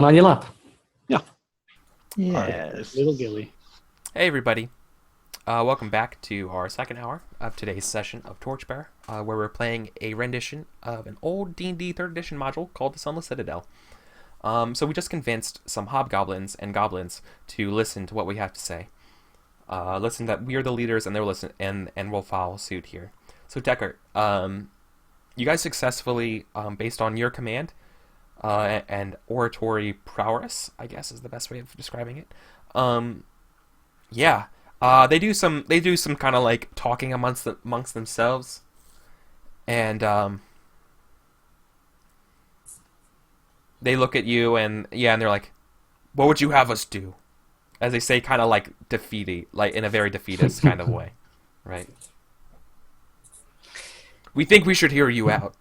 On your lap. Yeah. Yes. Little Gilly. Hey everybody, welcome back to our second hour of today's session of Torchbearer, where we're playing a rendition of an old D&D 3rd edition module called the Sunless Citadel. So we just convinced some hobgoblins and goblins to listen to what we have to say. Listen that we are the leaders and they'll listen and we'll follow suit here. So Deckard, you guys successfully, based on your command and oratory prowess, I guess is the best way of describing it. Yeah, they do some kind of like talking amongst themselves, and they look at you and they're like, "What would you have us do?" As they say, kind of like defeaty, like in a very defeatist kind of way, right? We think we should hear you out.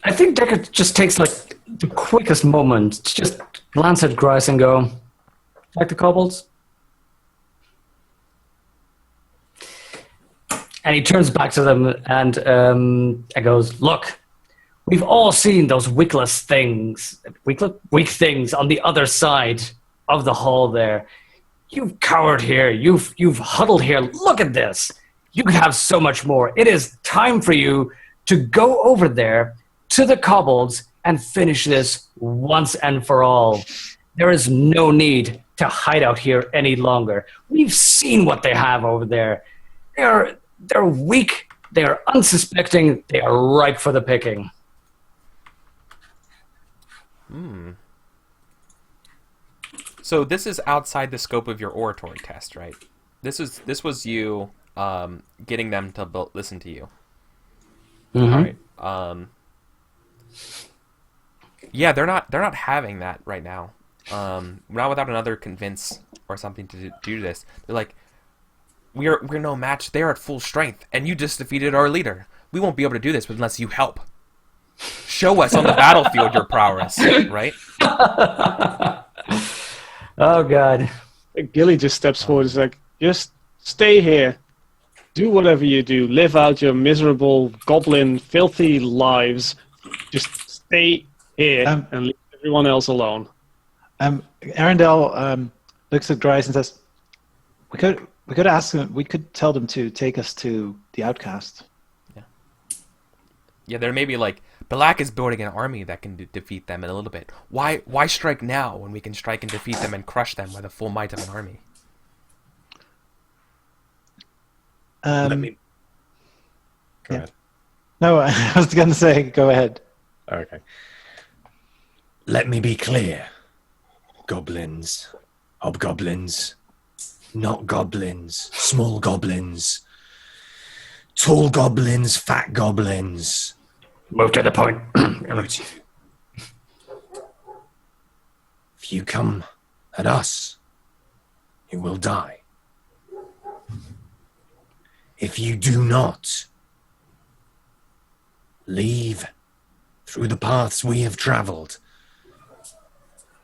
I think Deckard just takes like the quickest moment to just glance at Grice and go, like the kobolds? And he turns back to them and goes, look, we've all seen those weak things on the other side of the hall there. You've cowered here. You've huddled here. Look at this. You could have so much more. It is time for you to go over there to the kobolds and finish this once and for all. There is no need to hide out here any longer. We've seen what they have over there. They're weak. They are unsuspecting. They are ripe for the picking. So this is outside the scope of your oratory test, right? This was you getting them to listen to you. Mm-hmm. All right. Yeah, they're not having that right now. Not without another convince or something to do this. They're like, we're no match. They're at full strength, and you just defeated our leader. We won't be able to do this unless you help. Show us on the battlefield your prowess, right? Oh, God. Gilly just steps forward and is like, just stay here. Do whatever you do. Live out your miserable, goblin, filthy lives. Just stay here and leave everyone else alone. Arundel looks at Grice and says, "We could ask them. We could tell them to take us to the outcast." Yeah, there may be like, Balak is building an army that can defeat them in a little bit. Why strike now when we can strike and defeat them and crush them with the full might of an army? Let me... Go ahead. No, I was going to say, go ahead. Okay. Let me be clear. Goblins, hobgoblins, not goblins, small goblins, tall goblins, fat goblins. Move to the point. If you come at us, you will die. If you do not, leave through the paths we have traveled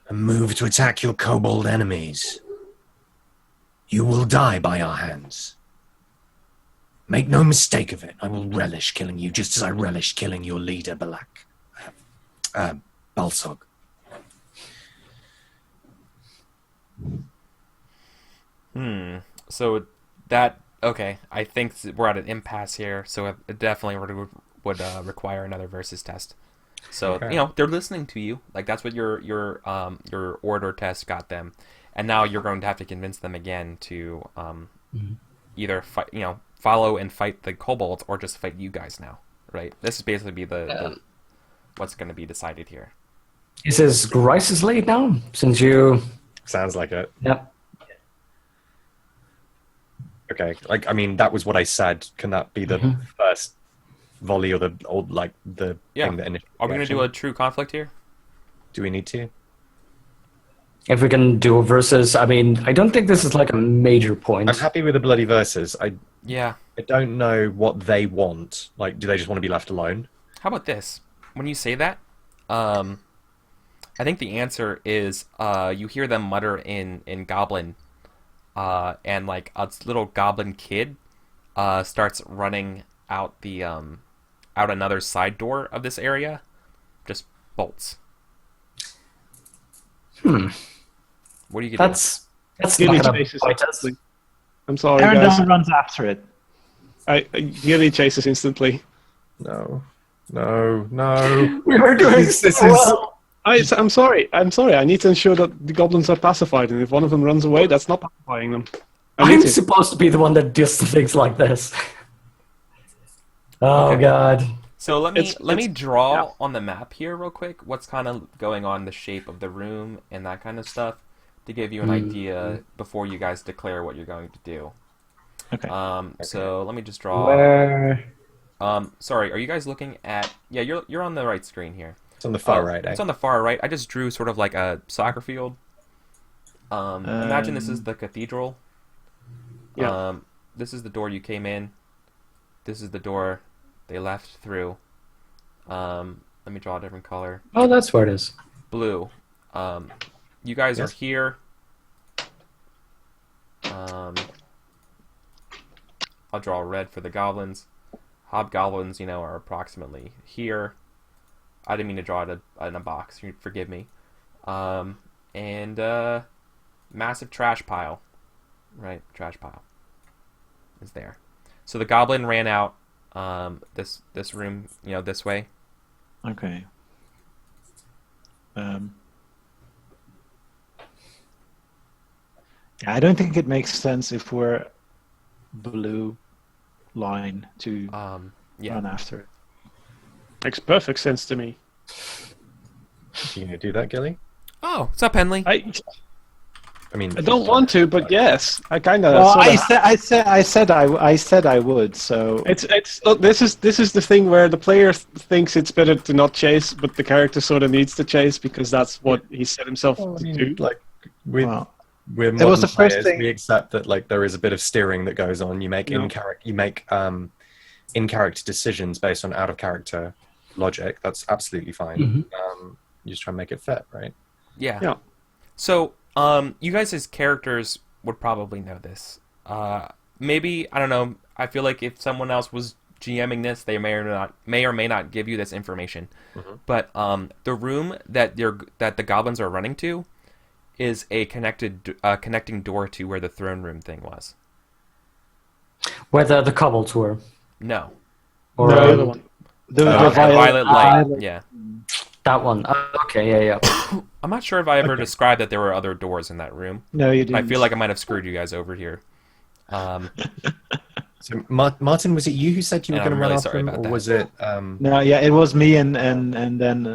and move to attack your kobold enemies, you will die by our hands. Make no mistake of it, I will relish killing you just as I relish killing your leader, Balak. Balsog. So that... Okay, I think we're at an impasse here, so it definitely would require another versus test. So Okay. They're listening to you, like that's what your orator test got them, and now you're going to have to convince them again to either fight, follow and fight the kobolds, or just fight you guys now, right? This is basically the what's going to be decided here. Is this Grice's lead now? Since you... Sounds like it. Yep. Okay, that was what I said. Can that be the first volley or the old, the thing that initial Are we going to reaction? do a true conflict here? Do we need to? If we can do a versus, I don't think this is like a major point. I'm happy with the bloody verses. I Yeah. don't know what they want. Like, do they just want to be left alone? How about this? When you say that, I think the answer is you hear them mutter in Goblin, and like a little goblin kid starts running out the out another side door of this area, just bolts. Hmm. What are you gonna do? That's Gilly not gonna chases bite us. instantly. I'm sorry, guys. Arendelle runs after it. Gilly chases instantly. No. No. We were doing so well. I'm sorry. I need to ensure that the goblins are pacified, and if one of them runs away, that's not pacifying them. I'm supposed to be the one that does things like this. Oh Okay. God. So let me It's- draw yeah. on the map here real quick what's kind of going on, the shape of the room and that kind of stuff, to give you an idea before you guys declare what you're going to do. Okay. So let me just draw. Where? Sorry, are you guys looking at? Yeah, you're on the right screen here. It's on the far right, eh? It's on the far right. I just drew sort of like a soccer field. Imagine this is the cathedral. Yeah. This is the door you came in. This is the door they left through. Let me draw a different color. Oh, that's where it is. Blue. You guys are Yes. here. I'll draw red for the goblins. Hobgoblins, are approximately here. I didn't mean to draw it in a box. You forgive me. And massive trash pile. Right, trash pile is there. So the goblin ran out this room, this way. Okay. I don't think it makes sense if we're blue line to Yeah. run after it. Makes perfect sense to me. You gonna do that, Gilly? Oh, what's up, Henley? I mean, I don't want to, but yes, I kind of. Well, I said I would. So It's look. This is the thing where the player thinks it's better to not chase, but the character sort of needs to chase because that's what he set himself to do. like we're well, we're It was modern the first players. thing- We accept that like there is a bit of steering that goes on. You make Yeah. in character decisions based on out of character logic. That's absolutely fine. You just try and make it fit, right? Yeah. Yeah. So, you guys as characters would probably know this. Maybe, I don't know. I feel like if someone else was GMing this, they may or may not give you this information. But the room that the goblins are running to is a connecting door to where the throne room thing was. Where the kobolds were. No. Or No, the other one. the Violet light. Yeah. that one. Okay, yeah. I'm not sure if I ever described that there were other doors in that room. No, you didn't. I feel like I might have screwed you guys over here. So Martin, was it you who said you were And going to I'm run really after sorry him, about or that. was it? No, yeah, it was me and then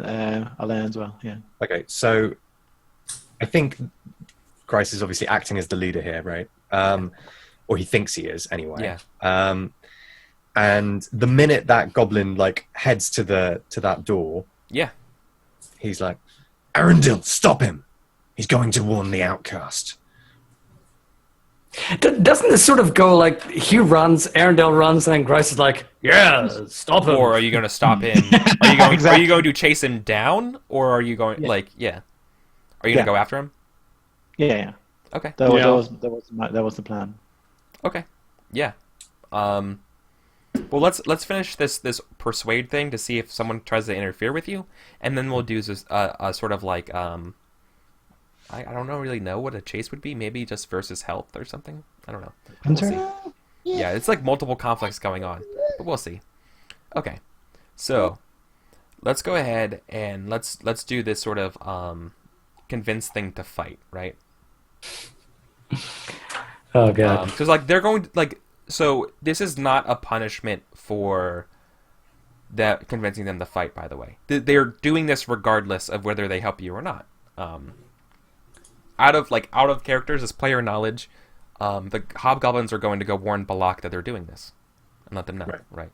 Alain as well. Yeah. Okay, so I think Grice is obviously acting as the leader here, right? Or he thinks he is, anyway. Yeah. And the minute that goblin like heads to that door, Yeah. he's like, "Arendelle, stop him! He's going to warn the outcast." Doesn't this sort of go like he runs, Arendelle runs, and then Grice is like, "Yeah, stop him." Or are you going to stop him? Are you going? Are Exactly. you going to chase him down, or are you going Are you going to go after him? Yeah. Okay. That Yeah. was the plan. Okay. Yeah. Well, let's finish this persuade thing to see if someone tries to interfere with you, and then we'll do this a sort of like I don't really know what a chase would be. Maybe just versus health or something. I don't know. We'll Hunter? see. Yeah, it's like multiple conflicts going on, but we'll see. Okay, so let's go ahead and let's do this sort of convince thing to fight, right? Oh god. Because like they're going so this is not a punishment for that convincing them to fight. By the way, they're doing this regardless of whether they help you or not. Out of characters as player knowledge, the hobgoblins are going to go warn Balak that they're doing this and let them know. Right.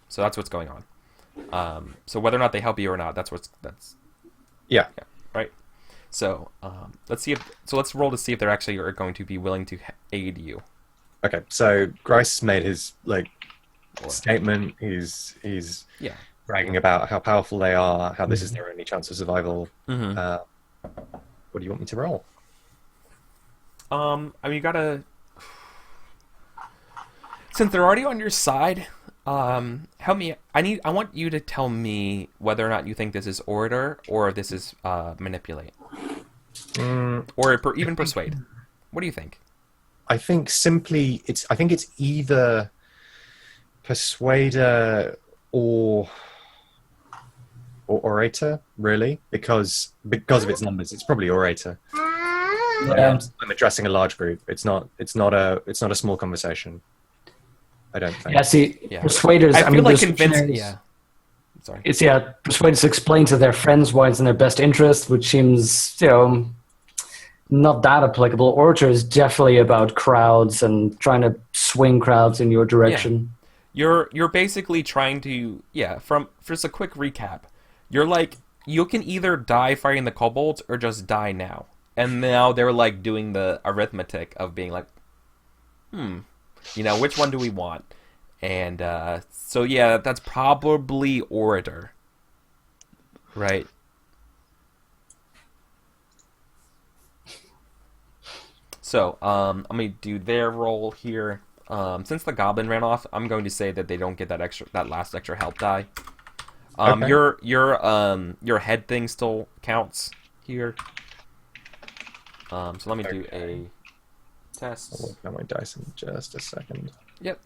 So that's what's going on. So whether or not they help you or not, that's Yeah. right. So let's roll to see if they're actually are going to be willing to aid you. Okay, so Grice made his statement. He's Yeah. bragging about how powerful they are, how this is their only chance of survival. Mm-hmm. What do you want me to roll? I mean, you gotta. Since they're already on your side, Help me. I want you to tell me whether or not you think this is orator or if this is manipulate, or even persuade. What do you think? I think simply I think it's either persuader or orator, really, because of its numbers. It's probably orator. Yeah. I'm addressing a large group. It's not a small conversation. I don't think. Yeah, see, Yeah. persuaders. I feel like convincing. convincing. Yeah. Sorry. It's persuaders explain to their friends why it's in their best interest, which seems not that applicable. Orator is definitely about crowds and trying to swing crowds in your direction. You're basically trying to from just a quick recap. You're like, you can either die fighting the kobolds or just die now. And now they're like doing the arithmetic of being like, which one do we want? And so that's probably orator, right? So I'm gonna do their role here. Since the goblin ran off, I'm going to say that they don't get that last extra help die. Okay. Your head thing still counts here. So let me do a test. I'll work on my dice in just a second. Yep.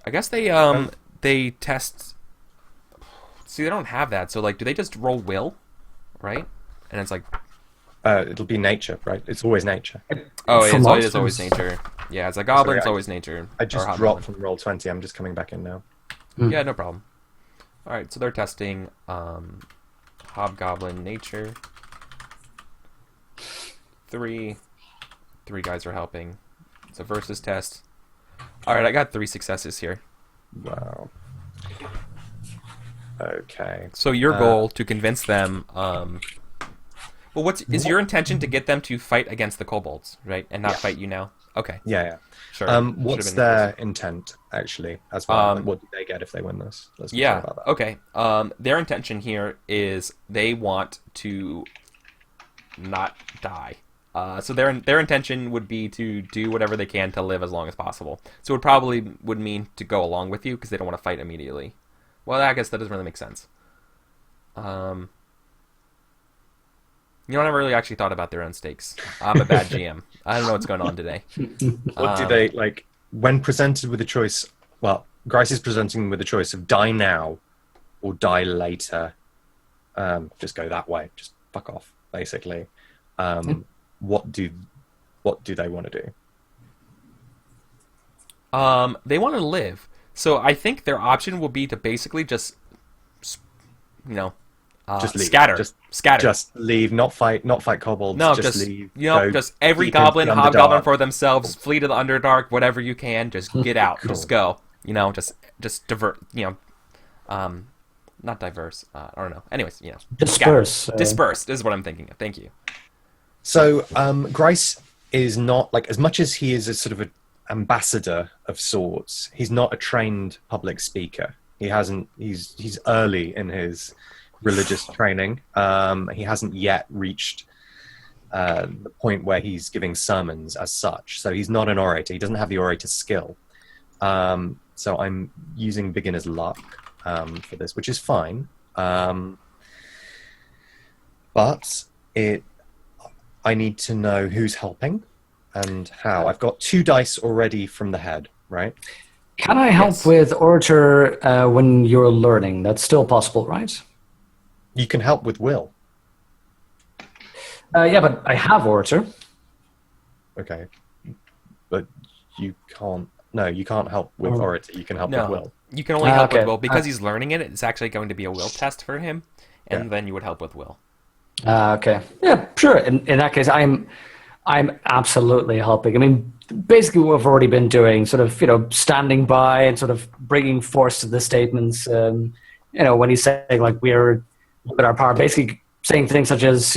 I guess they test. See, they don't have that. So like, do they just roll will, right? And it's like, it'll be nature, right? It's always nature. oh, For it is monsters. always nature. Yeah, it's a goblin. It's Sorry, always nature. I Or just hobgoblin. dropped from roll 20. I'm just coming back in now. Yeah, no problem. All right, so they're testing hobgoblin nature. Three guys are helping. It's a versus test. All right, I got 3 successes here. Wow. Okay. So your goal to convince them. Well, is your intention to get them to fight against the kobolds, right, and not fight you now? Okay, Yeah. sure. What's Should've been their intent actually as well? Like, what do they get if they win this? Let's talk Yeah. about that. Okay. Their intention here is they want to not die. So their intention would be to do whatever they can to live as long as possible. So it probably would mean to go along with you because they don't want to fight immediately. Well, I guess that doesn't really make sense. I never really actually thought about their own stakes. I'm a bad GM. I don't know what's going on today. What do they like when presented with a choice? Well, Grice is presenting with a choice of die now or die later. Just go that way. Just fuck off, basically. What do they want to do? They want to live. So I think their option will be to basically just Just leave. scatter. Scatter. Just leave. Not fight kobolds. No, just just leave. just every deep into goblin, the hobgoblin Underdark. for themselves, flee to the Underdark, whatever you can, just get out, just go. Just divert. Not diverse. I don't know. Anyways, Disperse. scatter. Disperse is what I'm thinking of. Thank you. So Grice is not like, as much as he is a sort of an ambassador of sorts, he's not a trained public speaker. He hasn't. He's early in his religious training. He hasn't yet reached the point where he's giving sermons as such. So he's not an orator. He doesn't have the orator skill. So I'm using beginner's luck for this, which is fine. But I need to know who's helping and how. I've got 2 dice already from the head, right? Can I help Yes. with orator when you're learning? That's still possible, right? You can help with will. Yeah, but I have orator. Okay. But you can't... No, you can't help with orator. You can help with No, will. you can only help okay. with will because he's learning it. It's actually going to be a will test for him, and then you would help with will. Okay. Yeah, sure. In that case, I'm absolutely helping. I mean, basically what we've already been doing, sort of, standing by and sort of bringing force to the statements. When he's saying, like, we're at our power, basically saying things such as,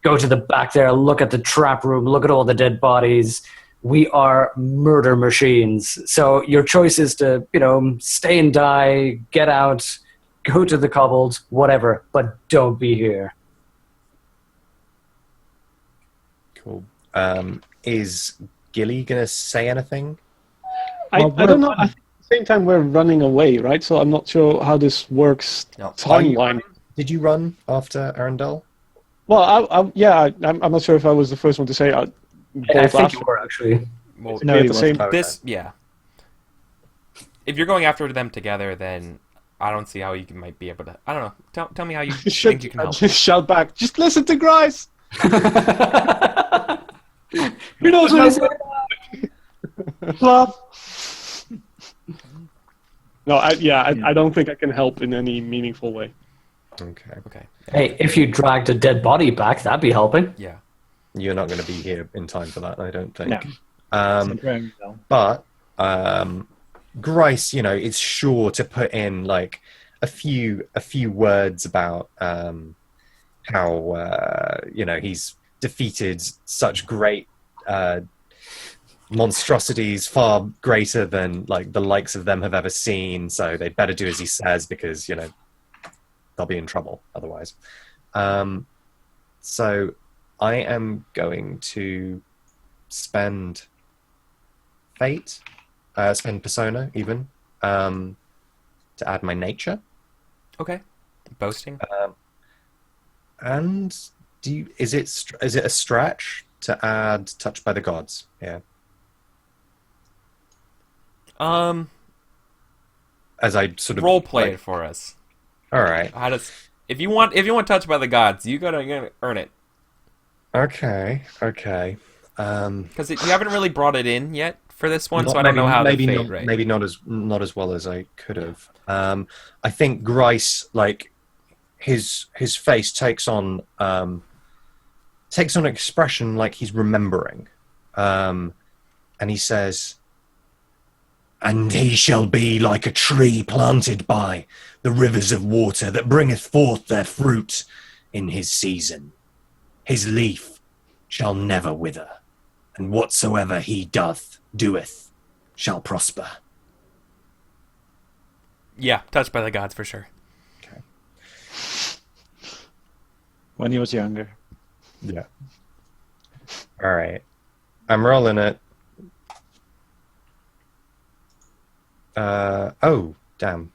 go to the back there, look at the trap room, look at all the dead bodies. We are murder machines. So your choice is to, stay and die, get out, go to the kobolds, whatever, but don't be here. Cool. is Gilly gonna say anything? I don't know. I think at the same time we're running away, right? So I'm not sure how this works timeline. Did you run after Arundel? Well, I'm not sure if I was the first one to say. I think you were actually. Well, No, he the same. wasn't. this, yeah. If you're going after them together, then I don't see how you might be able to. I don't know. Tell me how you think you can help. Just shout back. Just listen to Grice. Who knows what he's Love. No, I don't think I can help in any meaningful way. Okay. Okay. Hey, if you dragged a dead body back, that'd be helping. Yeah. You're not going to be here in time for that, I don't think. No. But Grice, is sure to put in like a few words about how he's defeated such great monstrosities, far greater than like the likes of them have ever seen. So they'd better do as he says because they'll be in trouble otherwise. So I am going to spend fate, spend persona even, to add my nature. Okay. Boasting. And is it a stretch to add touched by the gods? Yeah. As I sort of role play it for us. All right. How does if you want touched by the gods, you gotta earn it. Okay. Because you haven't really brought it in yet for this one, so I don't know how maybe the fate not, right. maybe not as well as I could have. I think Grice, like his face takes on an expression like he's remembering, and he says, "And he shall be like a tree planted by the rivers of water that bringeth forth their fruit in his season. His leaf shall never wither, and whatsoever he doeth shall prosper." Yeah, touched by the gods for sure. Okay. When he was younger. Yeah. All right. I'm rolling it. Oh, damn.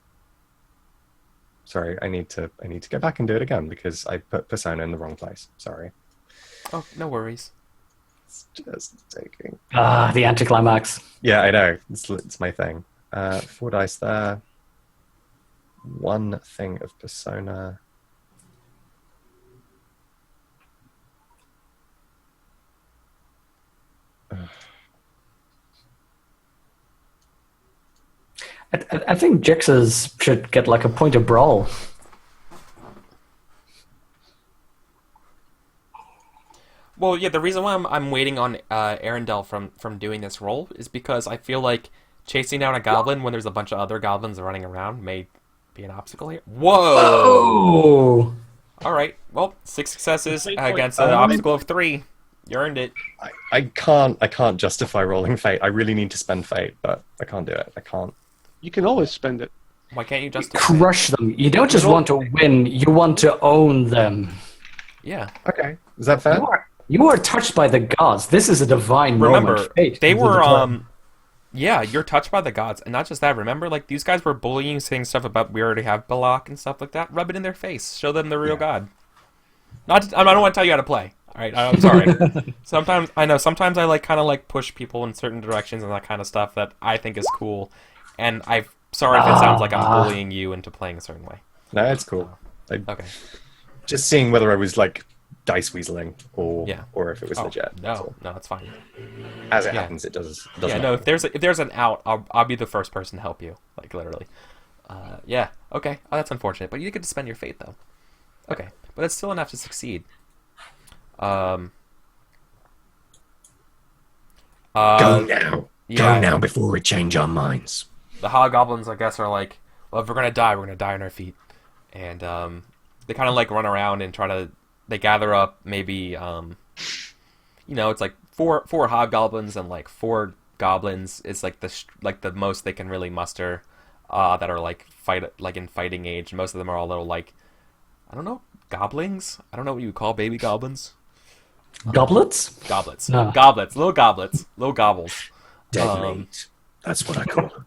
Sorry, I need to go back and do it again because I put persona in the wrong place. Sorry. Oh, no worries. It's just taking. The anticlimax. Yeah, I know. It's my thing. 4 dice there. 1 thing of persona. I think Jix's should get like a point of brawl. Well, yeah, the reason why I'm waiting on Arundel from doing this role is because I feel like chasing down a goblin when there's a bunch of other goblins running around may be an obstacle here. Whoa! Oh! All right. Well, 6 successes against an obstacle of 3. You earned it. I can't justify rolling fate. I really need to spend fate, but I can't do it. I can't. You can always spend it. Why can't you just Crush them. You don't just want to win, you want to own them. Yeah. Okay. Is that fair? You are touched by the gods. This is a divine moment. Remember, Fate. they were yeah, you're touched by the gods, and not just that. Remember, like these guys were bullying, saying stuff about we already have Balak and stuff like that. Rub it in their face. Show them the real god. I don't want to tell you how to play. All right, I'm sorry. Sometimes I like kind of like push people in certain directions and that kind of stuff that I think is cool. And I'm sorry if it sounds like I'm bullying you into playing a certain way. No, it's cool. Okay. Just seeing whether I was like dice weaseling or if it was legit. No, it's fine. As it happens, it does. Yeah, no. If there's an out, I'll be the first person to help you. Like literally. Yeah. Okay. Oh, that's unfortunate, but you get to spend your fate though. Okay, but it's still enough to succeed. Go now. Yeah. Go now before we change our minds. The hobgoblins, I guess, are like, well, if we're gonna die on our feet, and they kind of like run around and try to. They gather up maybe, it's like four hobgoblins and like 4 goblins is like the most they can really muster, that are like in fighting age. Most of them are all little like, I don't know, goblins. I don't know what you would call baby goblins. Goblets? Goblets. No. Goblets. Little goblets. Little gobbles. Dead meat. That's what I call them.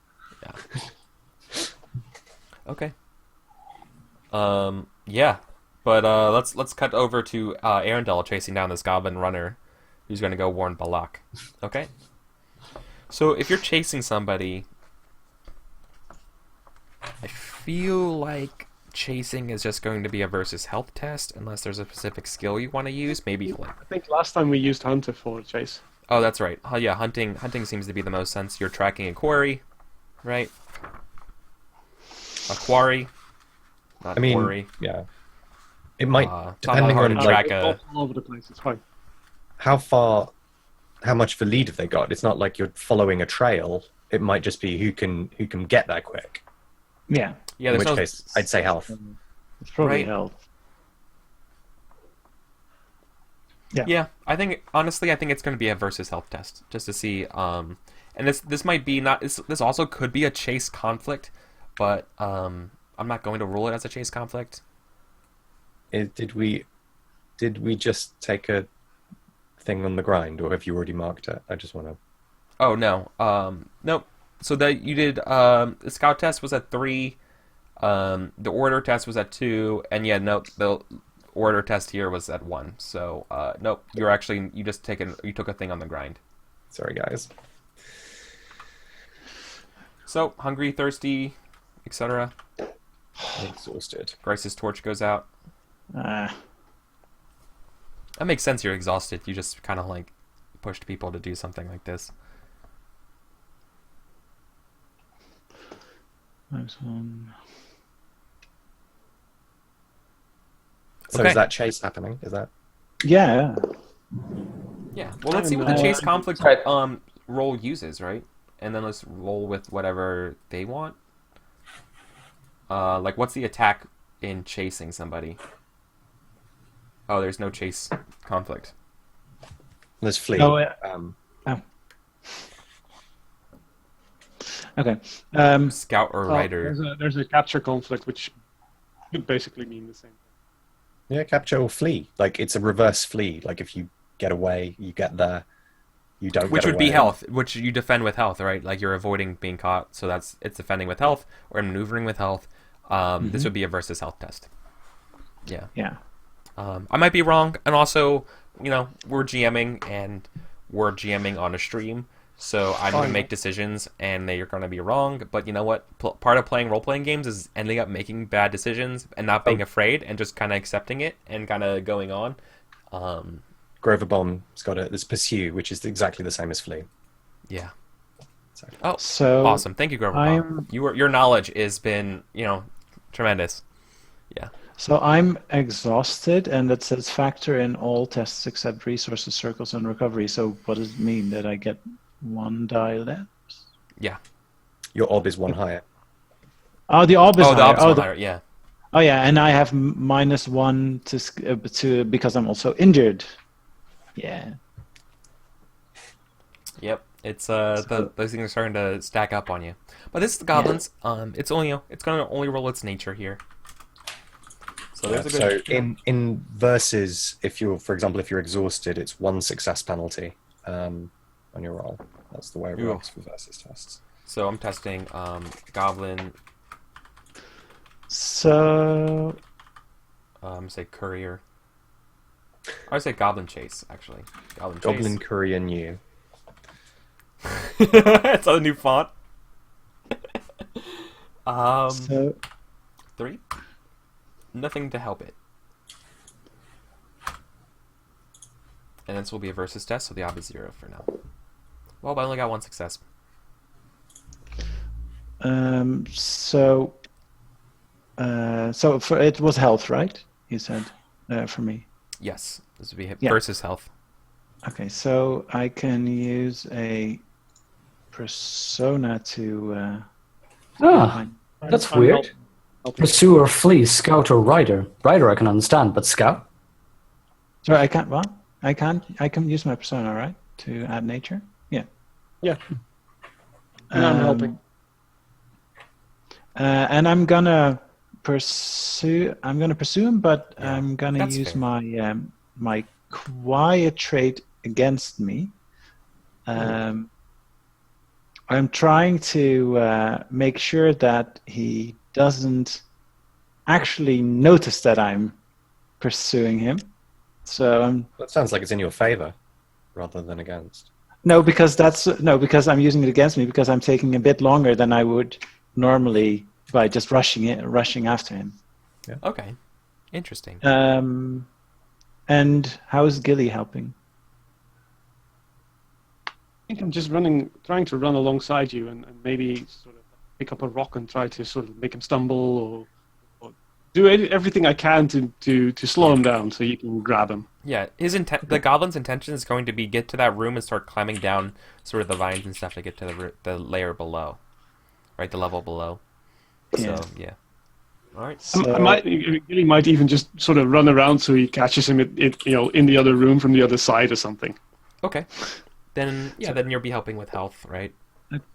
Okay. Yeah. But let's cut over to Arendelle chasing down this goblin runner who's going to go warn Balak. Okay? So if you're chasing somebody, I feel like chasing is just going to be a versus health test unless there's a specific skill you want to use. Maybe like... I think last time we used Hunter for Chase. Oh, that's right. Oh, yeah, hunting seems to be the most sense. You're tracking a quarry, right? A quarry. Not quarry. yeah. It might, it's not depending hard on to track All over the place. It's fine. how much of a lead have they got. It's not like you're following a trail. It might just be who can get there quick. Yeah. Yeah, In there's which no... case, I'd say health. It's probably Right. health. Yeah, I think honestly, I think it's going to be a versus health test just to see. And this might be not. This also could be a chase conflict, but I'm not going to rule it as a chase conflict. Did we just take a thing on the grind, or have you already marked it? I just want to. Oh no, nope. So that you did. The scout test was at 3. The order test was at 2, and yeah, nope. The order test here was at 1. So nope. You took a thing on the grind. Sorry, guys. So hungry, thirsty, etc. Exhausted. Grice's torch goes out. Ah. That makes sense. You're exhausted. You just kind of like pushed people to do something like this. There's one. So Okay. is that chase happening? Is that? Yeah. Yeah. Well, let's see what the chase conflict role uses, right? And then let's roll with whatever they want. Like, what's the attack in chasing somebody? Oh, there's no chase conflict. There's flee. Oh, yeah. Okay. Scout or rider. There's a capture conflict, which could basically mean the same. Yeah, capture or flee. Like, it's a reverse flee. Like, if you get away, you get there. You don't. Which get would be away. health, which you defend with health, right? Like you're avoiding being caught, so it's defending with health or maneuvering with health. This would be a versus health test. Yeah. Yeah. I might be wrong, and also, we're GMing on a stream, so I'm going to make decisions, and they're going to be wrong. But you know what? Part of playing role-playing games is ending up making bad decisions and not being afraid and just kind of accepting it and kind of going on. Grover Bomb's got this pursue, which is exactly the same as flee. Yeah. So. Oh, So awesome! Thank you, Grover Bomb. Your knowledge has been tremendous. Yeah. So I'm exhausted, and it says factor in all tests except resources, circles, and recovery. So what does it mean? That I get 1 die less? Yeah. Your orb is 1 higher. Oh, the orb is Oh, the higher. opposite higher. Yeah. Oh, yeah, and I have -1 to because I'm also injured. Yeah. Yep. It's those things are starting to stack up on you. But this is the goblins. It's only it's going to only roll its nature here. So there's a good. So in versus, for example, if you're exhausted, it's 1 success penalty on your roll. That's the way it works for versus tests. So I'm testing goblin. So Say courier. I would say goblin chase actually. Goblin courier new. It's a new font. so 3. Nothing to help it. And this will be a versus test, so the odds is 0 for now. Well, but I only got 1 success. So it was health, right? You said for me. Yes, this would be Yeah. versus health. Okay, so I can use a persona to. That's weird. Pursue or flee, scout or rider. Rider I can understand, but scout? Sorry, I can't. What? I can't. I can use my persona, right, to add nature. Yeah. Yeah. And I'm helping. And I'm gonna pursue. I'm gonna pursue him, but I'm gonna That's use fair. my quiet trait against me. I'm trying to make sure that he doesn't actually notice that I'm pursuing him. So That sounds like it's in your favor rather than against. because I'm using it against me because I'm taking a bit longer than I would normally by just rushing after him. Okay. Interesting. And how is Gilly helping? I think I'm just trying to run alongside you and maybe sort of pick up a rock and try to sort of make him stumble or do everything I can to slow him down so you can grab him. Yeah, the goblin's intention is going to be get to that room and start climbing down sort of the vines and stuff to get to the layer below, right? The level below. Yeah. So yeah. All right. So, Gilly might even just sort of run around so he catches him in the other room from the other side or something. Okay. Then then you'll be helping with health, right?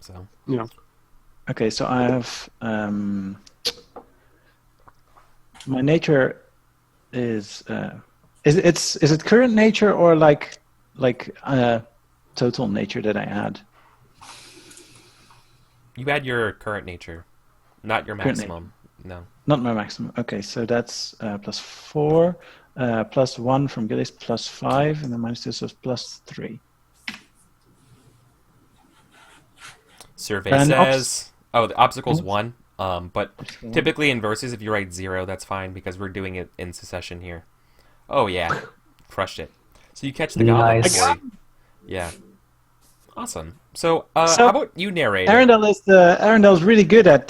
So Yeah. okay, so I have my nature is it current nature or like total nature that I had? you had your current nature, not your Current maximum. No. Not my maximum. Okay, so that's +4, +1 from Gilly's, +5, and then -2, so it's +3. Survey And says, the obstacle's 1. But typically in verses, if you write 0, that's fine because we're doing it in succession here. Oh yeah, crushed it. So you catch the goblin. Nice. Boy. Yeah. Awesome. So, how about you narrate? Arundel's really good at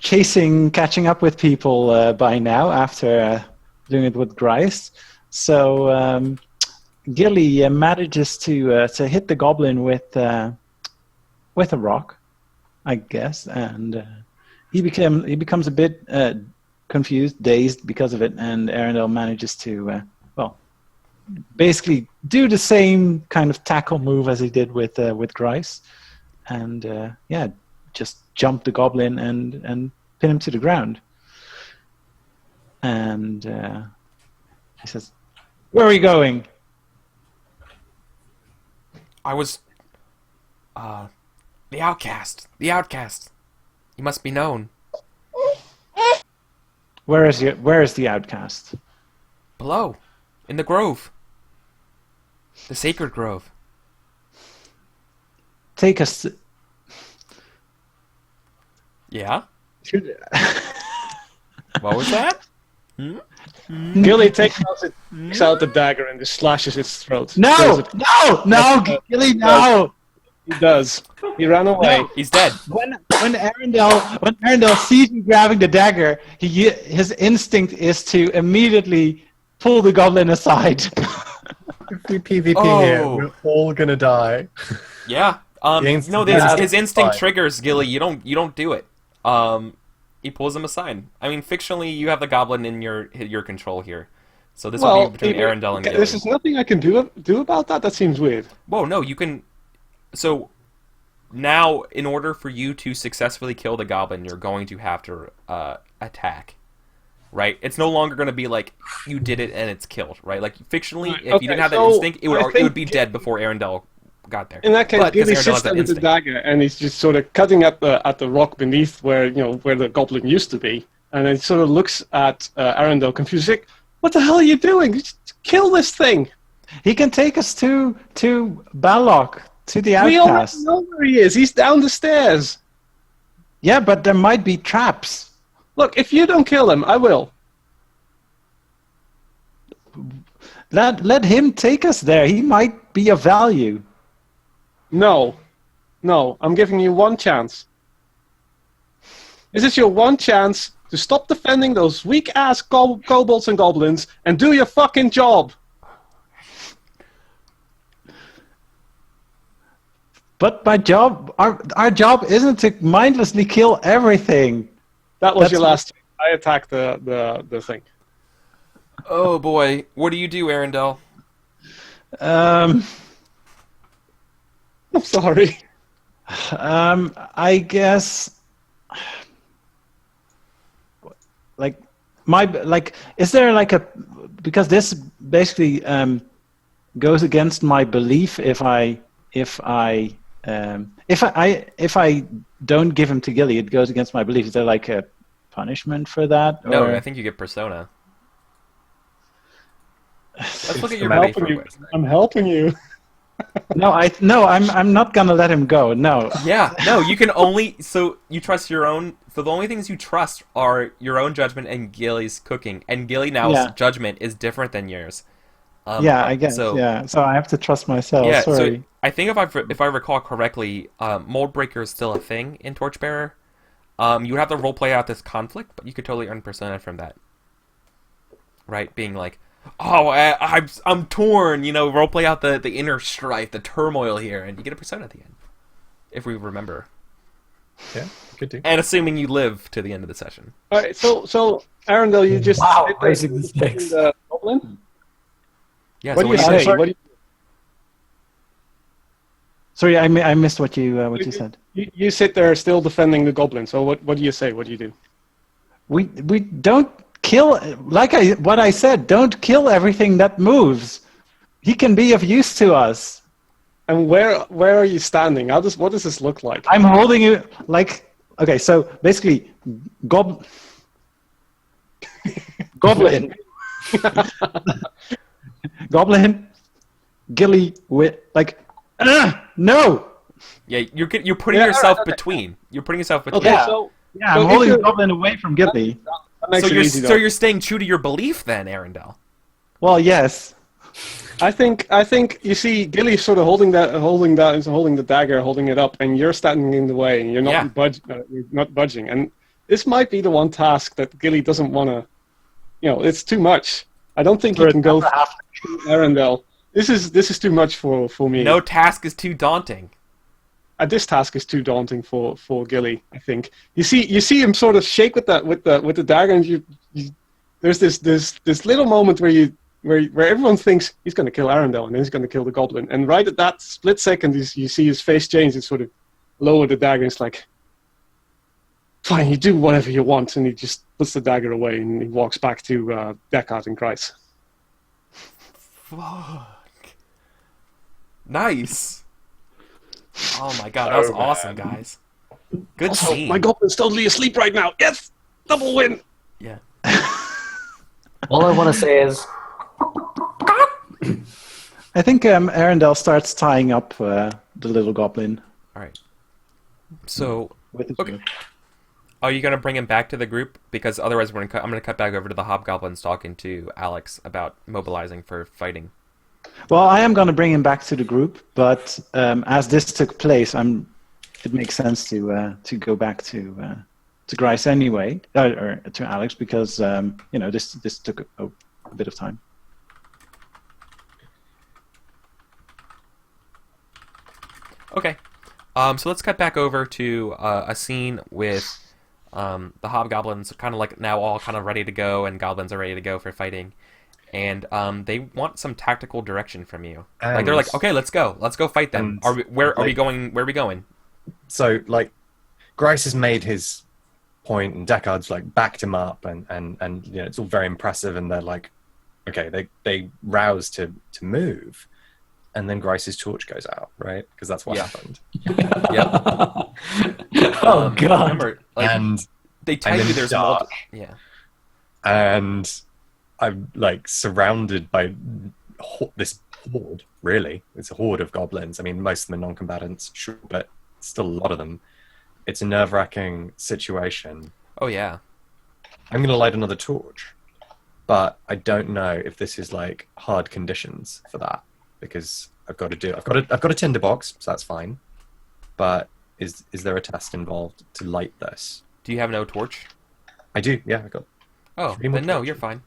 catching up with people by now after doing it with Grice. So Gilly manages to hit the goblin with a rock, I guess, and he becomes a bit confused, dazed because of it, and Arundel manages to basically do the same kind of tackle move as he did with Grice, and just jump the goblin and pin him to the ground. And he says, "Where are you going?" I was, the outcast. The outcast. You must be known. Where is the outcast? Below, in the grove. The sacred grove. Take us. Yeah. What was that? Gilly takes out the dagger and just slashes its throat. No, Gilly, no. He does. He ran away. No. He's dead. When Arundel sees you grabbing the dagger, his instinct is to immediately pull the goblin aside. If we PvP here, we're all gonna die. Yeah. His instinct triggers Gilly. You don't do it. He pulls him aside. I mean, fictionally, you have the goblin in your control here. So this will be between Arundel and Gilly. There's nothing I can do about that? That seems weird. Whoa, no, you can... So, now, in order for you to successfully kill the goblin, you're going to have to attack. Right? It's no longer going to be like, you did it and it's killed, right? Like, fictionally, if you didn't have that instinct, it would be dead before Arundel got there. In that case, Gilly sits there with the dagger, and he's just sort of cutting at the rock beneath where the goblin used to be, and then sort of looks at Arundel confused, like, "What the hell are you doing? Just kill this thing!" He can take us to Ballock, to the outcast. We already know where he is. He's down the stairs. Yeah, but there might be traps. Look, if you don't kill him, I will. Let him take us there. He might be of value. No, I'm giving you one chance. This is your one chance to stop defending those weak-ass kobolds and goblins and do your fucking job. But my job, our job isn't to mindlessly kill everything. That's your last. I attacked the thing. Oh boy, what do you do, Arundel? I'm sorry. I guess, is there like a, because this basically goes against my belief if I don't give him to Gilly. It goes against my belief. Is there like a punishment for that? No, or? I think you get persona. Let's look at your I'm belief helping real you. quick. I'm helping you. I'm not gonna let him go. No. Yeah, no, you can only... So, you trust your own... So, the only things you trust are your own judgment and Gilly's cooking. And Gilly now's Yeah. judgment is different than yours. Yeah, I guess. So, yeah, so I have to trust myself. yeah, Sorry. so I think if I recall correctly, Mold Breaker is still a thing in Torchbearer. You would have to roleplay out this conflict, but you could totally earn persona from that. Right? Being like, oh, I'm torn, roleplay out the inner strife, the turmoil here, and you get a persona at the end. If we remember. Yeah, could do. And assuming you live to the end of the session. All right, so Arundel, you just Wow, sit there raising the stakes. the goblin. Yeah, What so do you what do you say? say? What do Sorry, I missed what you said. you sit there still defending the goblin. So what do you say? What do you do? We don't kill, what I said. Don't kill everything that moves. He can be of use to us. And where are you standing? What does this look like? I'm holding you like. Okay, so basically, goblin. Goblin, Gilly with like, no. Yeah, you're putting yourself between. You're putting yourself between. Okay, Yeah. so Yeah, So I'm if holding you're- Goblin away from Gilly. that makes So it easy, though. you're staying true to your belief then, Arundel. Well, yes. I think you see Gilly sort of holding the dagger, holding it up, and you're standing in the way, and you're not you're not budging. And this might be the one task that Gilly doesn't want to. It's too much. I don't think you can go through Arundel. This is too much for me. No task is too daunting. This task is too daunting for Gilly. I think you see him sort of shake with the dagger, and there's this little moment where everyone thinks he's going to kill Arundel and then he's going to kill the goblin, and right at that split second you see his face change and sort of lower the dagger. It's like, fine, you do whatever you want, and he just puts the dagger away and he walks back to Deckard and Grice. Fuck. Nice. Oh my god, that was awesome, guys. Good Also, scene. my goblin's totally asleep right now. Yes, double win. Yeah. All I want to say is, I think Arundel starts tying up the little goblin. All right. So, With the okay. Are you gonna bring him back to the group? Because otherwise, I'm gonna cut back over to the hobgoblins talking to Alex about mobilizing for fighting. Well, I am going to bring him back to the group, but as this took place, it makes sense to go back to Grice anyway, or to Alex, because this took a bit of time. Okay. So let's cut back over to a scene with the hobgoblins kind of like now all kind of ready to go, and goblins are ready to go for fighting. And they want some tactical direction from you. Like they're like, okay, let's go fight them. Where are we going? So, like, Grice has made his point, and Deckard's like backed him up, and it's all very impressive. And they're like, okay, they rouse to move, and then Grice's torch goes out, right? Because that's what happened. Yep. oh god. Remember, like, And they tell I'm you in there's dark. Yeah. And I'm like surrounded by this horde. Really, it's a horde of goblins. I mean, most of them are non-combatants, sure, but still a lot of them. It's a nerve-wracking situation. Oh yeah. I'm going to light another torch, but I don't know if this is like hard conditions for that, because I've got a tinderbox, so that's fine. But is there a test involved to light this? Do you have no torch? I do. Yeah, I got. Oh, Three more then no, torches. you're fine.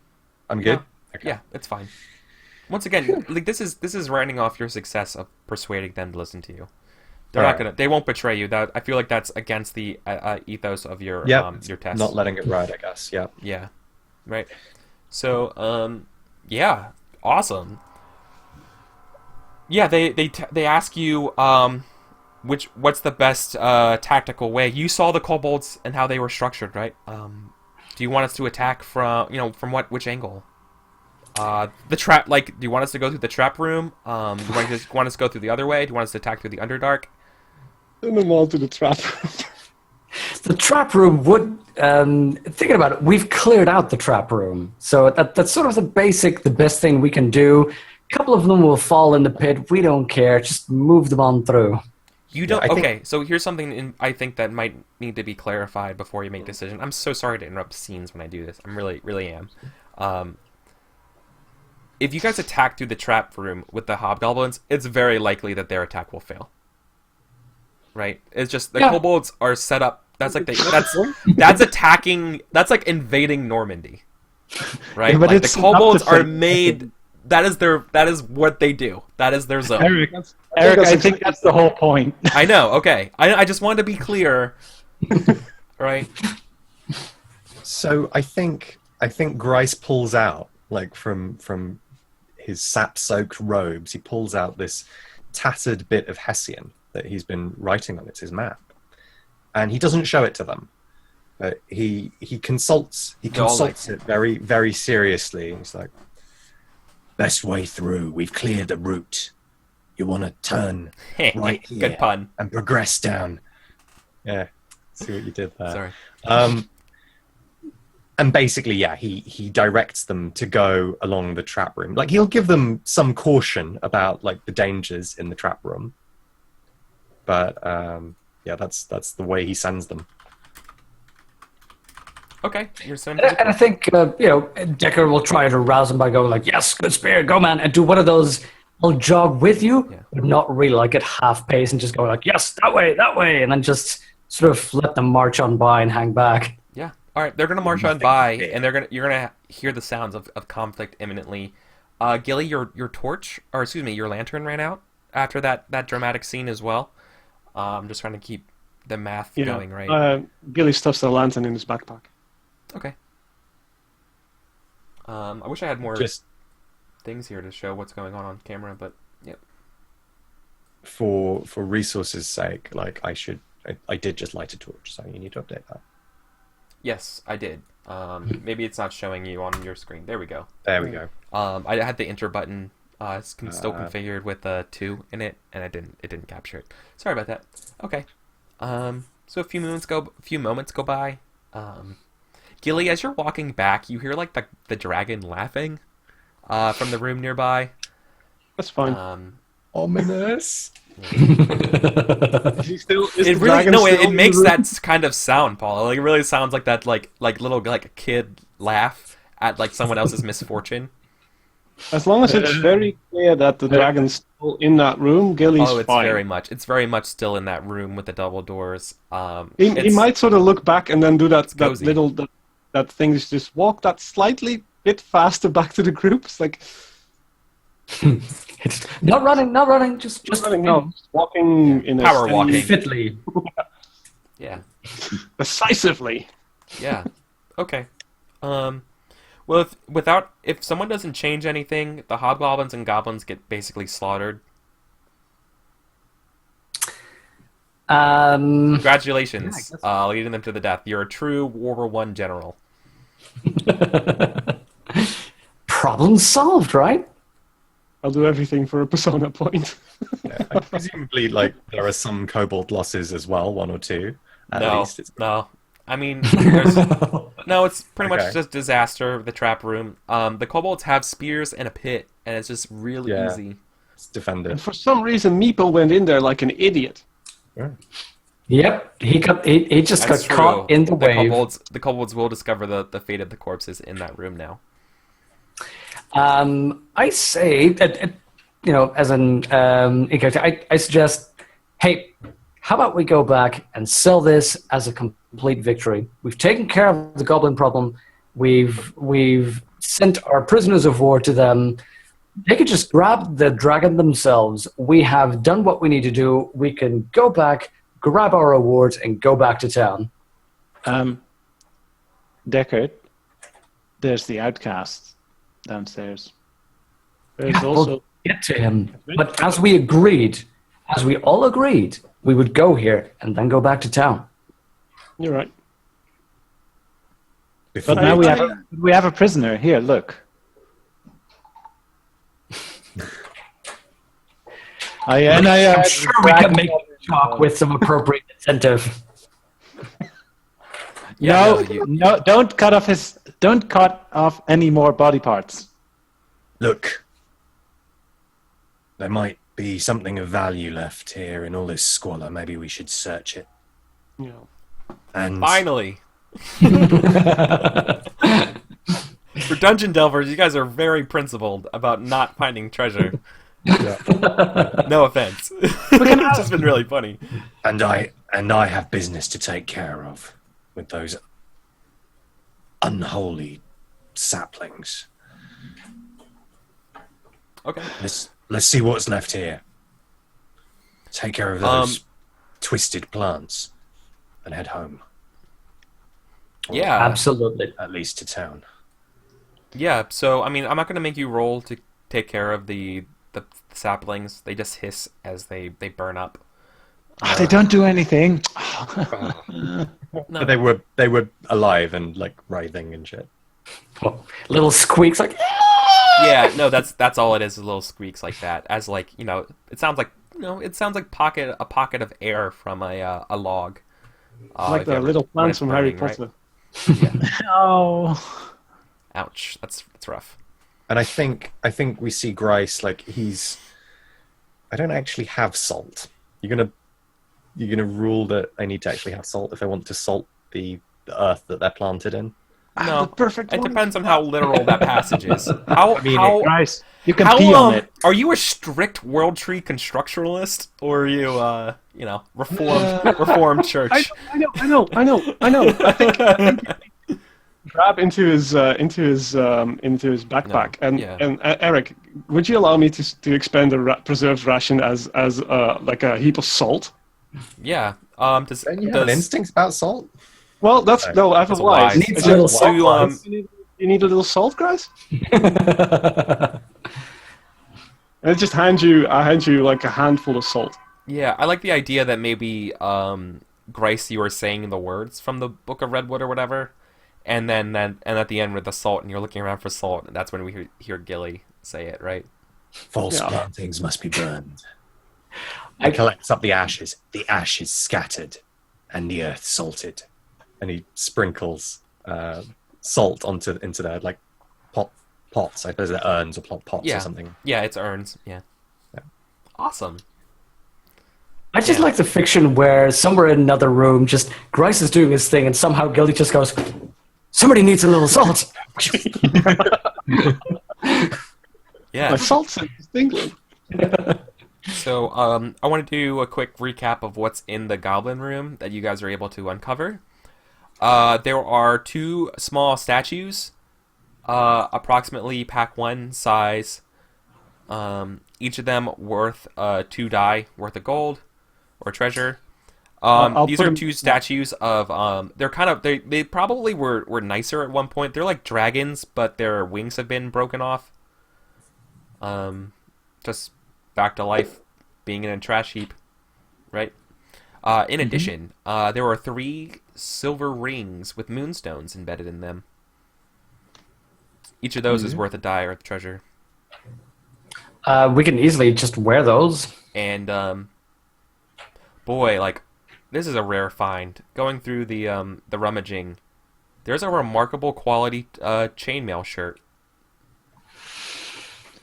I'm good. Yeah. Okay. Yeah, it's fine. Once again, like this is writing off your success of persuading them to listen to you. They're not gonna. They won't betray you. That I feel like that's against the ethos of your test. Not letting it ride, I guess. Yeah. Yeah. Right. So yeah, awesome. Yeah, they ask you what's the best tactical way. You saw the kobolds and how they were structured, right? Do you want us to attack from which angle? The trap. Like, do you want us to go through the trap room? Do you want us to go through the other way? Do you want us to attack through the Underdark? Send them all to the trap. The trap room would. Thinking about it, we've cleared out the trap room, so that's sort of the best thing we can do. A couple of them will fall in the pit. We don't care. Just move them on through. You don't. Yeah, Okay, so here's something I think that might need to be clarified before you make a decision. I'm so sorry to interrupt scenes when I do this. I'm really am. If you guys attack through the trap room with the hobgoblins, it's very likely that their attack will fail. Right? It's just the kobolds are set up. That's like that's attacking. That's like invading Normandy. Right? Yeah, but like the it's not kobolds the are same. made. That is what they do. That is their zone. Eric, I think that's the whole point. I know. Okay, I just wanted to be clear. Right. So I think Grice pulls out, like from his sap-soaked robes, he pulls out this tattered bit of Hessian that he's been writing on. It's his map, and he doesn't show it to them. He consults it very, very seriously. He's like, "Best way through. We've cleared the route. You want to turn right here Good pun. and progress down." Yeah, see what you did there. Sorry. And basically, yeah, he directs them to go along the trap room. Like, he'll give them some caution about, like, the dangers in the trap room. But, yeah, that's the way he sends them. Okay, you're sending. And I think Decker will try to rouse him by going like, "Yes, good spirit, go man," and do one of those. I'll jog with you, but not really like at half pace, and just go like, "Yes, that way," and then just sort of let them march on by and hang back. Yeah. All right, they're gonna march on by, and you're gonna hear the sounds of conflict imminently. Gilly, your lantern ran out after that dramatic scene as well. I'm just trying to keep the math going right. Gilly stuffs the lantern in his backpack. Okay. I wish I had more things here to show what's going on camera, but yep. For resources' sake, like I did just light a torch, so you need to update that. Yes, I did. Maybe it's not showing you on your screen. There we go. There we go. I had the enter button still configured with 2 in it, and it didn't capture it. Sorry about that. Okay. So a few moments go by. Gilly, as you're walking back, you hear like the dragon laughing from the room nearby. That's fine. Ominous. It makes that kind of sound, Paul. Like, it really sounds like that, like little like a kid laugh at like someone else's misfortune. As long as it's very clear that the dragon's still in that room, Gilly's fine. It's very much still in that room with the double doors. He might sort of look back and then do that cozy. that thing is just walk that slightly bit faster back to the group. It's like not running, just running. No, just walking in power a walking fitly. Yeah, decisively. Yeah. Okay. Well, if someone doesn't change anything, the hobgoblins and goblins get basically slaughtered. Congratulations, leading them to the death. You're a true World War I general. Problem solved, right? I'll do everything for a persona point. Yeah, presumably, like, there are some kobold losses as well, 1 or 2. At least. No. I mean, it's pretty much just disaster. The trap room. The kobolds have spears and a pit, and it's just really easy. It's defended. And for some reason, Meeple went in there like an idiot. Yeah. Yep, he just got caught in the wave. The kobolds will discover the fate of the corpses in that room now. I say that, as an character, I suggest, hey, how about we go back and sell this as a complete victory? We've taken care of the goblin problem. We've sent our prisoners of war to them. They could just grab the dragon themselves. We have done what we need to do. We can go back, grab our rewards, and go back to town. Deckard, there's the outcast downstairs. There's also we'll get to him. But as we all agreed, we would go here and then go back to town. You're right. But now we have a prisoner. Here, look. I'm sure we can make it talk with some appropriate incentive. No, Yeah, no, don't cut off any more body parts. Look, there might be something of value left here in all this squalor. Maybe we should search it. Yeah. And Finally. For Dungeon Delvers, you guys are very principled about not finding treasure. No offense. It's just been really funny. and I have business to take care of with those unholy saplings. Okay. Let's see what's left here. Take care of those twisted plants and head home. Or Yeah. Absolutely. at least to town. Yeah, so, I mean, I'm not going to make you roll to take care of the saplings. They just hiss as they burn up. They don't do anything. No. But they were alive and like writhing and shit. Little squeaks like. Yeah, no, that's all it is little squeaks like that. As like, it sounds like a pocket of air from a log. Like if the you ever little plants read from Harry Burning, right? Potter. Oh. Ouch, that's rough. And I think we see Grice like I don't actually have salt. You're gonna rule that I need to actually have salt if I want to salt the earth that they're planted in. No, the perfect it one. depends on how literal that passage is. How Guys, you can how pee on it. are you a strict World Tree constructionalist, or are you reformed church? I know. I think grab into his backpack and Eric, would you allow me to expend a preserved ration as like a heap of salt? Yeah. Don't you have an instinct about salt? Well, I have a That's wise. wise. Needs a little salt. You need a little salt, guys? I just hand you like a handful of salt. Yeah, I like the idea that maybe Grice, you were saying the words from the Book of Redwood or whatever, and then at the end with the salt, and you're looking around for salt, and that's when we hear Gilly say it, right? False plantings must be burned. I collects up the ashes scattered, and the earth salted. And he sprinkles salt into their like pots. I suppose they're urns or pots or something. Yeah, it's urns. Yeah. Awesome. I just like the fiction where somewhere in another room, just Grice is doing his thing, and somehow Gilly just goes, "Somebody needs a little salt." Yeah. My salt's in England. So, I want to do a quick recap of what's in the goblin room that you guys are able to uncover. There are 2 small statues, approximately pack 1 size, each of them worth 2 die worth of gold or treasure. These are 2 statues of they probably were nicer at one point. They're like dragons, but their wings have been broken off. Just back to life, being in a trash heap, right? In addition, there are 3 silver rings with moonstones embedded in them. Each of those is worth a die or a treasure. We can easily just wear those. And boy, like, this is a rare find. Going through the rummaging, there's a remarkable quality chainmail shirt.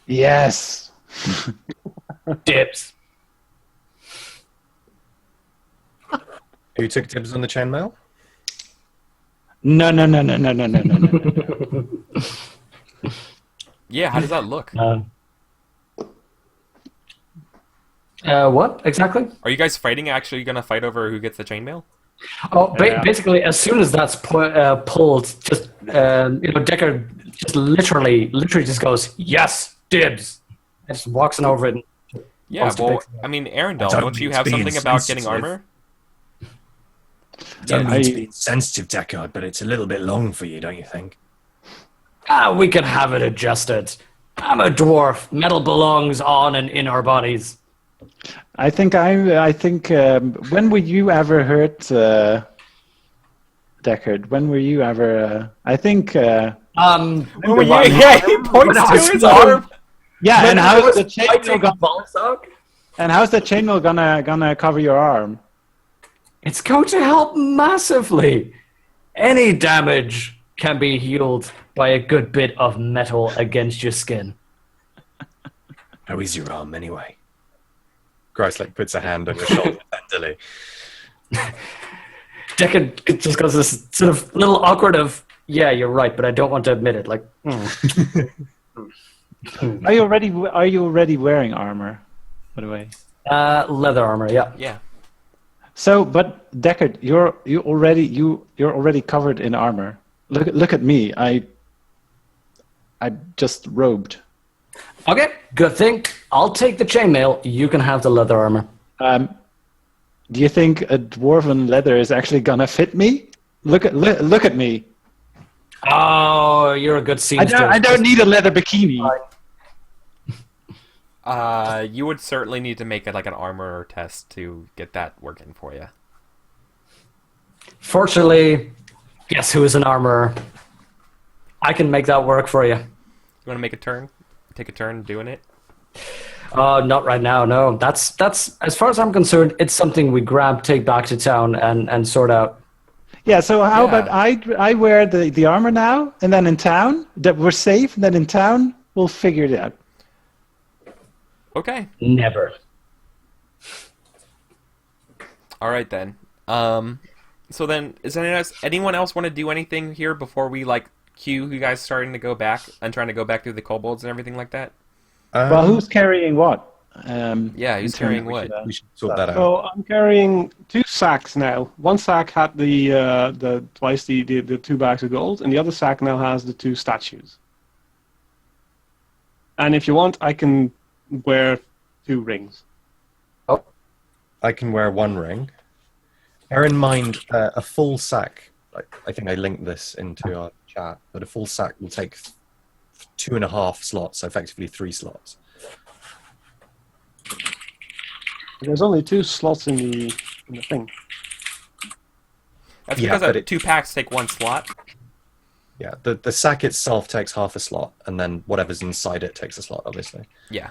Yes. Dips. Who took dibs on the chainmail? No. Yeah, how does that look? What exactly? Are you guys actually going to fight over who gets the chainmail? Oh, basically, as soon as that's pulled, just Deckard just literally just goes, "Yes, dibs," and just walks on over it. Yeah, well, I mean, Arendelle, don't you have something about getting armor? Don't mean to be insensitive, Deckard, but it's a little bit long for you, don't you think? We can have it adjusted. I'm a dwarf. Metal belongs on and in our bodies. I think when were you ever hurt, Deckard? When were you ever? I think. Yeah, he points to his arm. Yeah, and how the chainmail got Balzog? And how's that chainmail gonna cover your arm? It's going to help massively. Any damage can be healed by a good bit of metal against your skin. How is your arm anyway? Grice puts a hand on your shoulder tenderly. Deckard just goes this sort of little awkward of, yeah, you're right, but I don't want to admit it. Like, Are you already wearing armor, by the way? leather armor, yeah. Yeah. So, but Deckard, you're already covered in armor. Look at me. I just robed. Okay, good thing. I'll take the chainmail. You can have the leather armor. Do you think a dwarven leather is actually gonna fit me? Look at me. Oh, you're a good seamstress. I don't need a leather bikini. You would certainly need to make it like an armor test to get that working for you. Fortunately, guess who is an armorer? I can make that work for you. You want to make a turn? Take a turn doing it? Not right now, no. That's as far as I'm concerned, it's something we grab, take back to town, and sort out. Yeah. So how Yeah. about I wear the armor now, and then in town that we're safe, and then in town we'll figure it out. Okay. Never. All right then. So then, is anyone else want to do anything here before we like cue you guys starting to go back and trying to go back through the kobolds and everything like that? Well, who's carrying what? Yeah, who's carrying what? We should sort that out. So I'm carrying 2 sacks now. One sack had the twice the 2 bags of gold, and the other sack now has the 2 statues. And if you want, I can wear 2 rings. I can wear 1 ring. Bear in mind, a full sack. I think I linked this into our chat, but a full sack will take 2.5 slots, so effectively 3 slots. There's only 2 slots in the thing. That's Yeah, because but 2 packs take 1 slot. Yeah, the sack itself takes half a slot, and then whatever's inside it takes a slot, obviously. Yeah.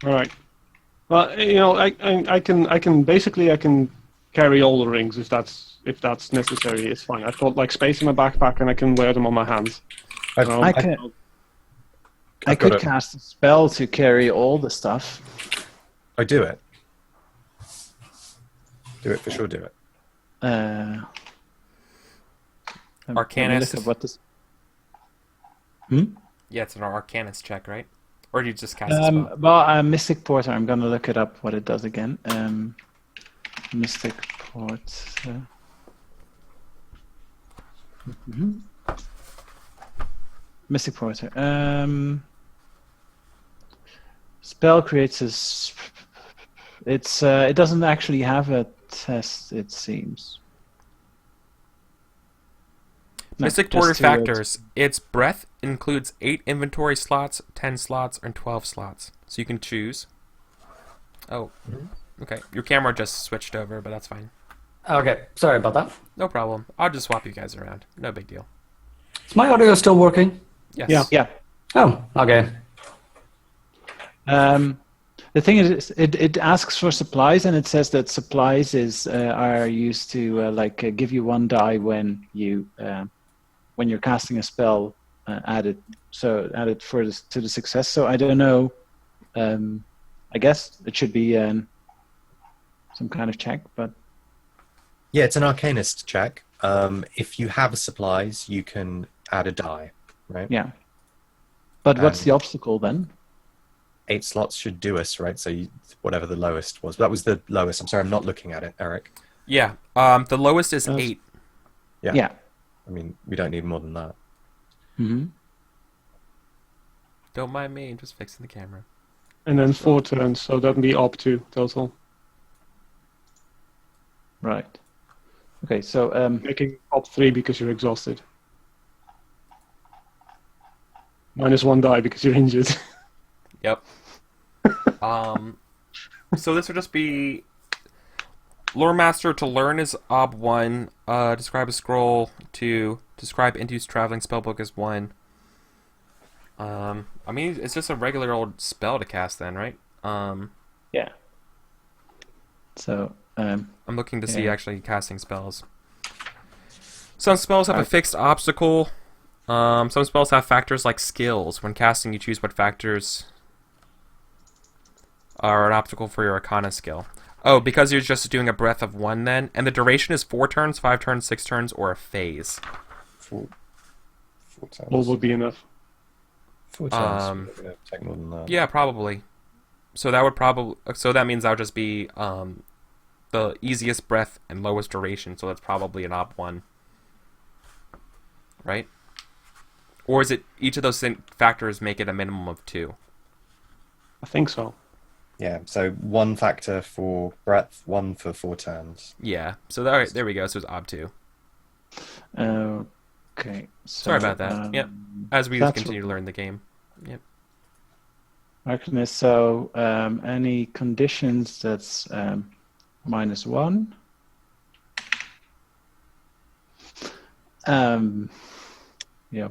All right. Well, you know, I can carry all the rings if that's necessary. It's fine. I've got like space in my backpack, and I can wear them on my hands. I could cast a spell to carry all the stuff. I do it. Do it for sure. Do it. Arcanist. What this? Yeah, it's an Arcanist check, right? Or do you just cast a spell? Well, Mystic Porter. I'm gonna look it up. What it does again? Mystic Porter. Mystic Porter. Spell creates a. It doesn't actually have a test. It seems. No, Mystic just Porter to, factors. Its breadth includes 8 inventory slots, 10 slots, and 12 slots. So you can choose. Oh, okay. Your camera just switched over, but that's fine. Okay, sorry about that. No problem. I'll just swap you guys around. No big deal. Is my audio still working? Yes. Yeah. Oh, okay. The thing is, it asks for supplies, and it says that supplies are used to give you 1 die when you're casting a spell added. So added to the success. So I don't know. I guess it should be some kind of check, but Yeah, it's an Arcanist check. If you have supplies, you can add a die, right? yeah. But what's the obstacle then? 8 slots should do us, right? So whatever the lowest was. That was the lowest. I'm sorry, I'm not looking at it, Eric. Yeah. The lowest is 8. Yeah. I mean, we don't need more than that. Mm-hmm. Don't mind me. I'm just fixing the camera. And then 4 turns, so that'd be up 2 total. Right. Okay. So Making up 3 because you're exhausted. -1 die because you're injured. Yep. So this would just be Lore Master to learn is Ob 1, describe a scroll 2, describe Induced Traveling Spellbook is 1, I mean, it's just a regular old spell to cast then, right? Yeah. So, I'm looking to see Yeah. actually casting spells. Some spells have a fixed obstacle. Some spells have factors like skills. When casting, you choose what factors are an obstacle for your Arcana skill. Oh, because you're just doing a breath of 1 then, and the duration is 4 turns, 5 turns, 6 turns, or a phase. 4 turns. All would be enough. 4 turns. We're gonna take more than that. Yeah, probably. So that means that would just be the easiest breath and lowest duration. So that's probably an op 1, right? Or is it each of those factors make it a minimum of 2? I think so. Yeah, so 1 factor for breadth, 1 for 4 turns. Yeah. So there we go. So it's op 2. okay. So, Sorry about that. Yep. As we that's continue to learn the game. Yep. Arcanist, so any conditions that's -1. Yeah.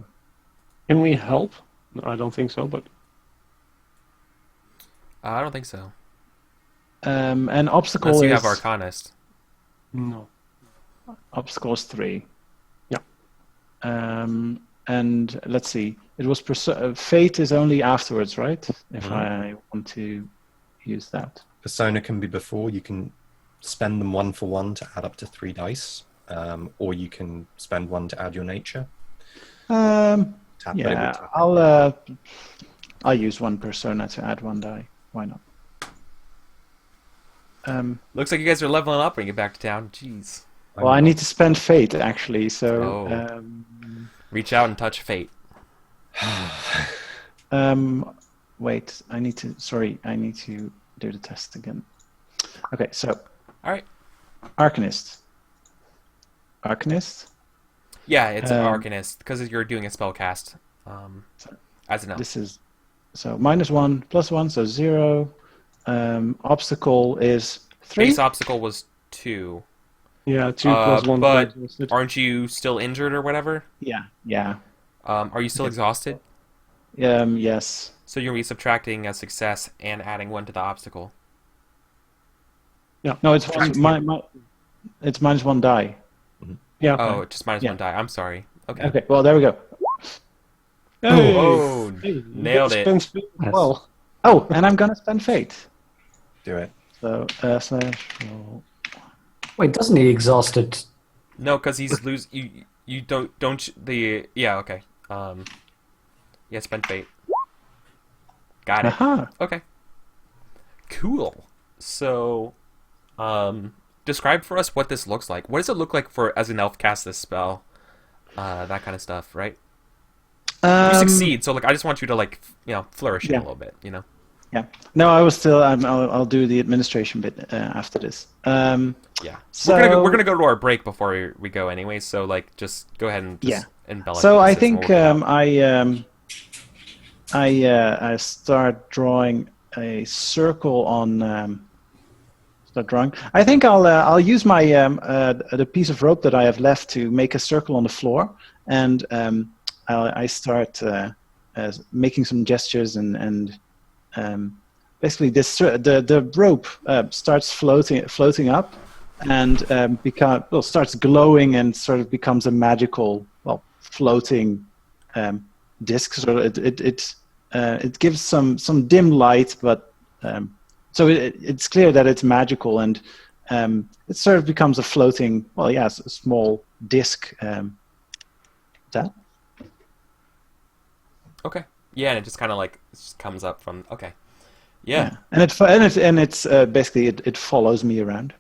Can we help? No, I don't think so, but I don't think so. An obstacle Unless you is have Arcanist. no. obstacle is 3. Yeah. And let's see. It was fate is only afterwards, right? If I want to use that. Persona can be before. You can spend them 1 for 1 to add up to 3 dice, or you can spend 1 to add your nature. Tap it Yeah, with- I'll use 1 persona to add 1 die. Why not? Looks like you guys are leveling up when you get back to town. Jeez. Well, I need to spend fate actually, so Oh. Reach out and touch fate. wait, I need to do the test again. Okay, so All right. Arcanist. Yeah, it's an Arcanist because you're doing a spell cast. As an elf. This is so -1 +1, so 0. Obstacle is 3. Base obstacle was 2. Yeah, 2 plus 1. But exhausted. aren't you still injured or whatever? Yeah. Are you still exhausted? Yes. So you're be subtracting a success and adding 1 to the obstacle. No, it's it's -1 die. Yeah. Oh, just minus Yeah. 1 die. I'm sorry. Okay. Okay, well there we go. Hey! Oh, Hey, nailed it. spend speed as well. Oh, and I'm gonna spend fate. Do it. So /roll. Wait, doesn't he exhausted? No, because he's lose. You don't the yeah okay. Yeah, spend fate. Got it. Aha. Okay. Cool. So, describe for us what this looks like. What does it look like for as an elf cast this spell? That kind of stuff, right? You succeed, so like I just want you to like flourish it Yeah. a little bit, Yeah. No, I was still. I'll do the administration bit after this. Yeah. So We're gonna go to our break before we go anyway. So like just go ahead and just embellish. So with I this and think we'll work it out. I start drawing a circle on. Start drawing. I think I'll use my the piece of rope that I have left to make a circle on the floor, and I start making some gestures and basically the rope starts floating up and starts glowing and sort of becomes a magical floating disc. So it gives some dim light, but so it's clear that it's magical, and it sort of becomes a floating, a small disc. That. Okay. Yeah, and it just kind of like just comes up from. Okay. Yeah. And it's basically it follows me around.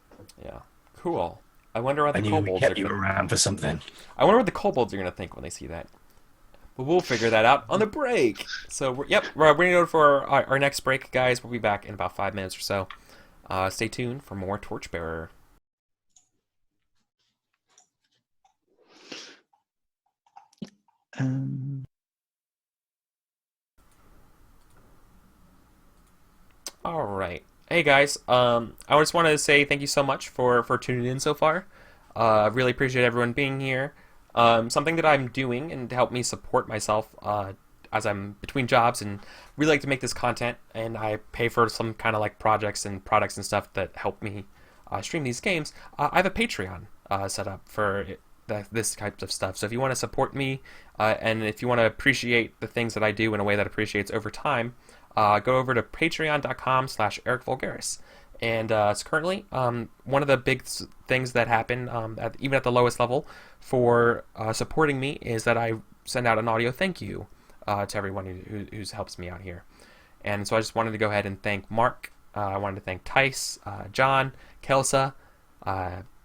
Yeah. Cool. I wonder what I the knew we kobolds are kept you gonna. around for something. I wonder what the kobolds are gonna think when they see that. But we'll figure that out on the break. So we're gonna go for our next break, guys. We'll be back in about 5 minutes or so. Stay tuned for more Torchbearer. All right. Hey guys. I just want to say thank you so much for tuning in so far. I really appreciate everyone being here. Something that I'm doing and to help me support myself. as I'm between jobs and really like to make this content, and I pay for some kind of like projects and products and stuff that help me stream these games. I have a Patreon set up for this type of stuff. So if you want to support me, and if you want to appreciate the things that I do in a way that appreciates over time, go over to patreon.com/EricVulgaris. And it's currently one of the big things that happen, even at the lowest level, for supporting me is that I send out an audio thank you to everyone who helps me out here. And so I just wanted to go ahead and thank Mark. I wanted to thank Tice, John, Kelsa,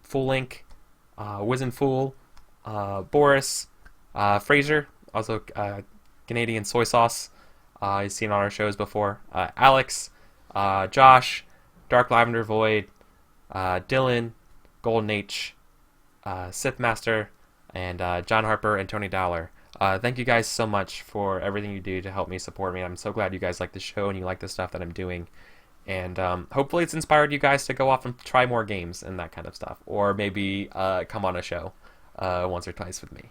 Full Link, Wizen Fool, Boris, Fraser, also Canadian Soy Sauce. You've seen on our shows before. Alex, Josh, Dark Lavender Void, Dylan, Golden H, Sith Master, and John Harper and Tony Dowler. Thank you guys so much for everything you do to help me support me. I'm so glad you guys like the show and you like the stuff that I'm doing. And hopefully it's inspired you guys to go off and try more games and that kind of stuff. Or maybe come on a show once or twice with me.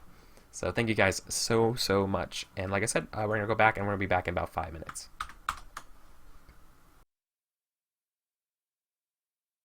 So thank you guys so much. And like I said, we're going to go back and we're going to be back in about 5 minutes.